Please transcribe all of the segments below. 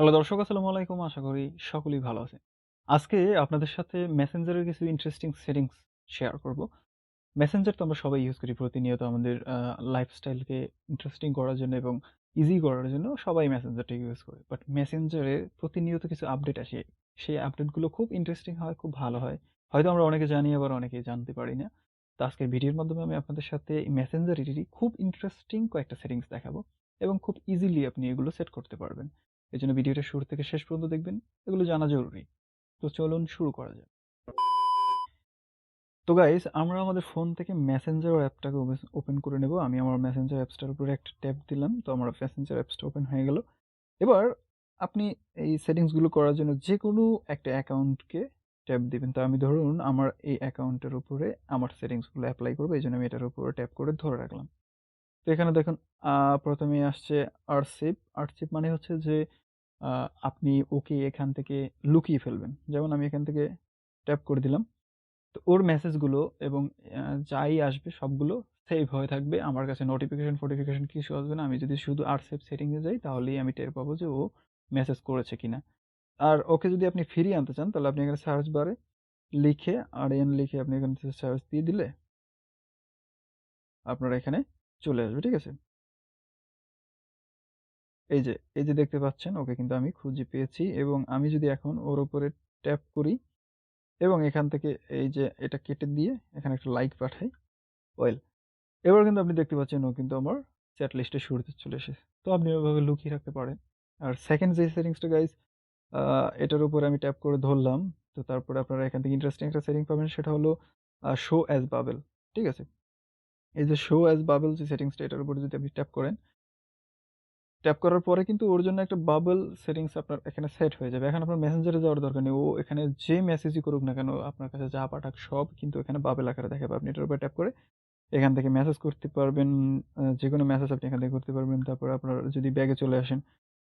Hello দর্শক, আসসালামু আলাইকুম। আশা করি সকলেই ভালো আছেন। আজকে আপনাদের সাথে মেসেঞ্জারের কিছু ইন্টারেস্টিং সেটিংস শেয়ার করব। মেসেঞ্জার তো আমরা সবাই ইউজ করি প্রতিনিয়ত আমাদের লাইফস্টাইলকে ইন্টারেস্টিং করার জন্য এবং ইজি করার জন্য সবাই মেসেঞ্জারটা ইউজ করে। বাট মেসেঞ্জারে প্রতিনিয়ত কিছু আপডেট আসে। সেই আপডেটগুলো খুব ইন্টারেস্টিং হয়, খুব ভালো হয়। হয়তো আমরা অনেকে জানি, আবার অনেকেই জানতে পারি না। তো আজকের ভিডিওর মাধ্যমে আমি আপনাদের সাথে মেসেঞ্জারেরই খুব ইন্টারেস্টিং কয়েকটা সেটিংস দেখাবো এবং খুব ইজিলি আপনি এগুলো সেট করতে পারবেন। এজন্য ভিডিওটা শুরু থেকে শেষ পর্যন্ত দেখবেন। এগুলো জানা জরুরি। তো চলুন শুরু করা যাক। তো গাইস, আমরা আমাদের ফোন থেকে মেসেঞ্জার অ্যাপটাকে ওপেন করে নেব। আমি আমার মেসেঞ্জার অ্যাপসটার উপরে একটা ট্যাপ দিলাম। তো আমার মেসেঞ্জার অ্যাপসটা ওপেন হয়ে গেল। এবার আপনি এই সেটিংস গুলো করার জন্য যেকোনো একটা অ্যাকাউন্টকে ট্যাপ দিবেন। তো আমি ধরুন আমার এই অ্যাকাউন্টের উপরে আমার সেটিংস গুলো এপ্লাই করবো। এইজন্য আমি এটার উপরে ট্যাপ করে ধরে রাখলাম। তো এখানে দেখুন, প্রথমেই আসছে আর্চিভ। আর্চিভ মানে হচ্ছে যে আপনি ওকে এখান থেকে লুকিয়ে ফেলবেন। যেমন আমি এখান থেকে ট্যাপ করে দিলাম। তো ওর মেসেজগুলো এবং যাই আসবে সবগুলো সেভ হয়ে থাকবে। আমার কাছে নোটিফিকেশন কিছু আসবে না। আমি যদি শুধু আরসেভ সেটিং এ যাই তাহলেই আমি টের পাবো যে ও মেসেজ করেছে কিনা। আর ওকে যদি আপনি ফিরিয়ে আনতে চান তাহলে আপনি এখানে সার্চ বারে লিখে আরিয়ান লিখে আপনি এখানে সার্চ দিয়ে দিলে আপনার এখানে চলে আসবে। ঠিক আছে? এই যে দেখতে পাচ্ছেন, ওকে কিন্তু আমি খুঁজে পেয়েছি এবং আমি যদি এখন ওর উপরে ট্যাপ করি এবং এখান থেকে এই যে এটা কেটে দিয়ে এখানে একটা লাইক পাঠাই, ওয়েল এবার কিন্তু আপনি দেখতে পাচ্ছেন ও কিন্তু আমার চ্যাট লিস্টে শুরুতে চলে এসেছে। তো আপনি ওইভাবে লুকিয়ে রাখতে পারেন। আর সেকেন্ড যে সেটিংসটা গাইস, এটার উপরে আমি ট্যাপ করে ধরলাম। তো তারপরে আপনারা এখান থেকে ইন্টারেস্টিং একটা সেটিং পাবেন, সেটা হলো শো অ্যাজ বাবেল। ঠিক আছে? এই যে শো অ্যাজ বাবেল যে সেটিংসটা, এটার উপরে যদি আপনি ট্যাপ করেন, ট্যাপ করার পরে কিন্তু ওর জন্য একটা বাবল সেটিংস আপনার এখানে সেট হয়ে যাবে। এখন আপনার মেসেঞ্জারে যাওয়ার দরকার নেই। ও এখানে যে মেসেজই করুক না কেন, আপনার কাছে যা পাঠাক সব কিন্তু এখানে বাবেল আকারে দেখাবে। আপনি এটার উপরে ট্যাপ করে এখান থেকে মেসেজ করতে পারবেন। যেকোনো মেসেজ আপনি এখান থেকে করতে পারবেন। তারপরে আপনার যদি ব্যাগে চলে আসেন,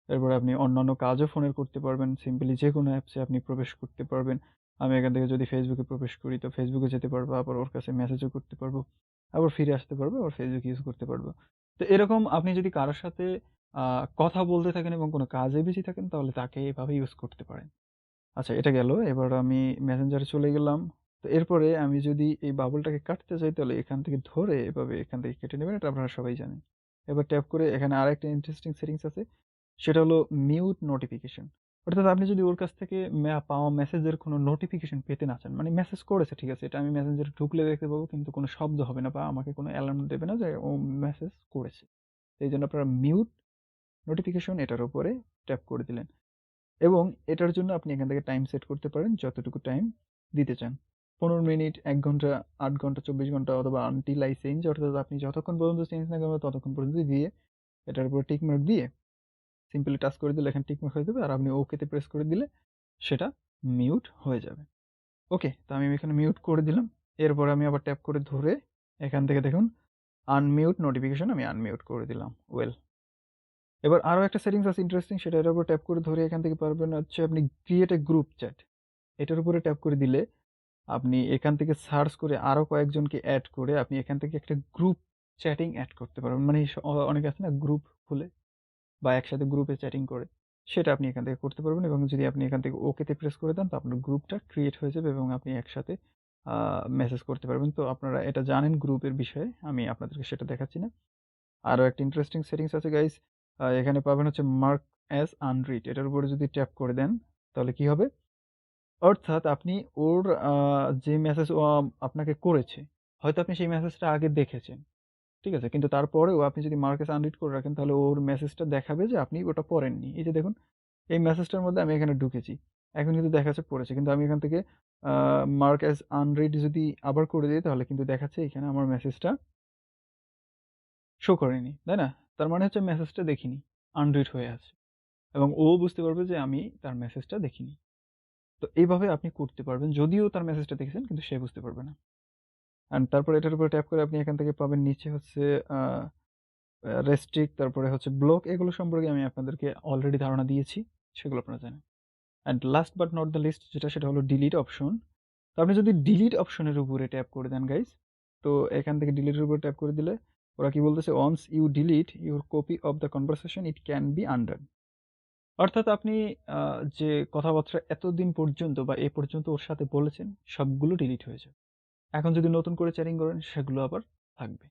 এরপরে আপনি অন্যান্য কাজও ফোনের করতে পারবেন। সিম্পলি যেকোনো অ্যাপসে আপনি প্রবেশ করতে পারবেন। আমি এখান থেকে যদি ফেসবুকে প্রবেশ করি তো ফেসবুকে যেতে পারবো, আবার ওর কাছে মেসেজও করতে পারবো, আবার ফিরে আসতে পারবো, আবার ফেসবুক ইউজ করতে পারবো। তো এরকম আপনি যদি কারোর সাথে কথা বলতে থাকেন এবং কোনো কাজে বিজি থাকেন তাহলে তাকে এভাবে ইউজ করতে পারেন। আচ্ছা, এটা গেল। এবার আমি মেসেঞ্জারে চলে গেলাম। তো এরপরে আমি যদি এই বাবলটাকে কাটতে চাই তাহলে এখান থেকে ধরে এভাবে এখান থেকে কেটে নেবেন। এটা আপনারা সবাই জানেন। এবার ট্যাপ করে এখানে আরেকটা ইন্টারেস্টিং সেটিংস আছে। সেটা হলো মিউট নোটিফিকেশন। অর্থাৎ আপনি যদি ওর কাছ থেকে পাওয়া মেসেজের কোনো নোটিফিকেশন পেতে না চান, মানে মেসেজ করেছে ঠিক আছে, এটা আমি মেসেঞ্জারে ঢুকলে দেখতে পাবো কিন্তু কোনো শব্দ হবে না বা আমাকে কোনো অ্যালার্ম দেবে না যে ও মেসেজ করেছে। এই জন্য আপনারা মিউট নোটিফিকেশন এটার উপরে ট্যাপ করে দিলেন। এবং এটার জন্য আপনি এখান থেকে টাইম সেট করতে পারেন যতটুকু টাইম দিতে চান। ১৫ মিনিট, ১ ঘন্টা, ৮ ঘন্টা, ২৪ ঘন্টা অথবা আনটিল আই চেঞ্জ, অর্থাৎ আপনি যতক্ষণ পর্যন্ত চেঞ্জ না করবেন ততক্ষণ পর্যন্ত দিয়ে এটার উপর টিক মার্ক দিয়ে সিম্পলি টাচ করে দিলে এখানে টিক মার্ক হয়ে যাবে। আর আপনি ওকে তে প্রেস করে দিলে সেটা মিউট হয়ে যাবে। ওকে, তো আমি এখানে মিউট করে দিলাম। এরপরে আমি আবার ট্যাপ করে ধরে এখান থেকে দেখুন আনমিউট নোটিফিকেশন আমি আনমিউট করে দিলাম। ওয়েল, এবার আরো একটা সেটিংস আছে ইন্টারেস্টিং, সেটা এটার উপর ট্যাপ করে ধরে এখান থেকে পারবেন হচ্ছে আপনি ক্রিয়েট এ গ্রুপ চ্যাট। এটার উপরে ট্যাপ করে দিলে আপনি এখান থেকে সার্চ করে আরো কয়েকজনকে এড করে আপনি এখান থেকে একটা গ্রুপ চ্যাটিং এড করতে পারবেন। মানে অনেকে আছে না গ্রুপ খুলে বা একসাথে গ্রুপে চ্যাটিং করে, সেটা আপনি এখান থেকে করতে পারবেন। এবং যদি আপনি এখান থেকে ওকে তে প্রেস করে দেন তো আপনার গ্রুপটা ক্রিয়েট হয়ে যাবে এবং আপনি একসাথে মেসেজ করতে পারবেন। তো আপনারা এটা জানেন গ্রুপের বিষয়ে, আমি আপনাদেরকে সেটা দেখাচ্ছি না। আরো একটা ইন্টারেস্টিং সেটিংস আছে গাইস, এখানে পাবেন হচ্ছে মার্ক অ্যাজ আনরিড। এটার উপরে যদি ট্যাপ করে দেন তাহলে কি হবে, অর্থাৎ আপনি ওর যে মেসেজ ও আপনাকে করেছে, হয়তো আপনি সেই মেসেজটা আগে দেখেছেন। ঠিক আছে? কিন্তু তারপরেও আপনি যদি মার্ক অ্যাজ আনরিড করে রাখেন তাহলে ওর মেসেজটা দেখাবে যে আপনি ওটা পড়েননি। এই যে দেখুন, এই মেসেজটার মধ্যে আমি এখানে ঢুকেছি। এখন কিন্তু দেখাচ্ছে পড়েছে। কিন্তু আমি এখান থেকে আ মার্ক অ্যাজ আনরিড যদি আবার করে দেই তাহলে কিন্তু দেখাচ্ছে এখানে আমার মেসেজটা শো করেনি। তাই না? তার মানে হচ্ছে মেসেজটা দেখিনি। আনরিড হয়ে আছে। এবং ও বুঝতে পারবে যে আমি তার মেসেজটা দেখিনি। তো এইভাবে আপনি করতে পারবেন। যদিও তার মেসেজটা দেখেছেন কিন্তু সে বুঝতে পারবে না। অ্যান্ড তারপরে এটার উপরে ট্যাপ করে আপনি এখান থেকে পাবেন নিচে হচ্ছে আ আ রেস্ট্রিক্ট, তারপরে হচ্ছে ব্লক, এগুলো সম্পর্কে আমি আপনাদেরকে অলরেডি ধারণা দিয়েছি। সেগুলো আপনারা জানেন। And last but not the least যেটা, সেটা হলো ডিলিট অপশন। তো আপনি যদি ডিলিট অপশনের উপরে ট্যাপ করে দেন গাইস, তো এখান থেকে ডিলিটের উপরে ট্যাপ করে দিলে ওরা কি বলতেছে, "once you delete your copy of the conversation it can be undone." অর্থাৎ আপনি যে কথাবার্তা এতদিন পর্যন্ত বা এ পর্যন্ত ওর সাথে বলেছেন সবগুলো ডিলিট হয়ে যাবে। এখন যদি নতুন করে চ্যাটিং করেন সেগুলো আবার থাকবে।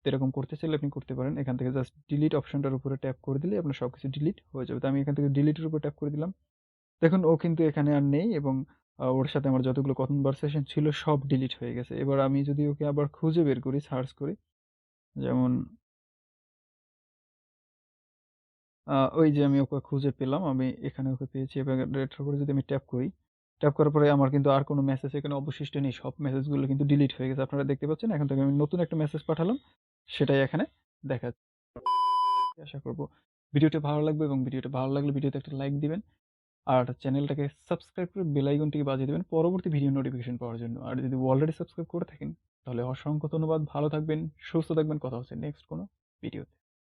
তো এরকম করতে চাইলে আপনি করতে পারেন। এখান থেকে জাস্ট ডিলিট অপশনটার উপরে ট্যাপ করে দিলেই আপনার সবকিছু ডিলিট হয়ে যাবে। তো আমি এখান থেকে ডিলিটের উপর ট্যাপ করে দিলাম। দেখুন ও কিন্তু এখানে আর নেই এবং ওর সাথে আমার যতগুলো কনভারসেশন ছিল সব ডিলিট হয়ে গেছে। এবার আমি যদি ওকে আবার খুঁজে বের করি, সার্চ করি, যেমন ওই যে আমি ওকে খুঁজে পেলাম। আমি এখানে ওকে পেয়েছি। এবার এটার উপরে যদি আমি ট্যাপ করি, ট্যাপ করার পরে আমার কিন্তু আর কোনো মেসেজ এখানে অবশিষ্ট নেই। সব মেসেজগুলো কিন্তু ডিলিট হয়ে গেছে। আপনারা দেখতে পাচ্ছেন। এখন থেকে আমি নতুন একটা মেসেজ পাঠালাম। সেটাই এখানে দেখাচ্ছে। আশা করব ভিডিওটি ভালো লাগবে এবং ভিডিওটা ভালো লাগলে ভিডিওতে একটা লাইক দিবেন। আর চ্যানেলটাকে সাবস্ক্রাইব করে বেল আইকনটিকে বাজিয়ে দিবেন পরবর্তী ভিডিও নোটিফিকেশন পাওয়ার জন্য। আর যদি অলরেডি সাবস্ক্রাইব করে থাকেন তাহলে অসংখ্য ধন্যবাদ। ভালো থাকবেন, সুস্থ থাকবেন। কথা হচ্ছে নেক্সট কোনো ভিডিওতে।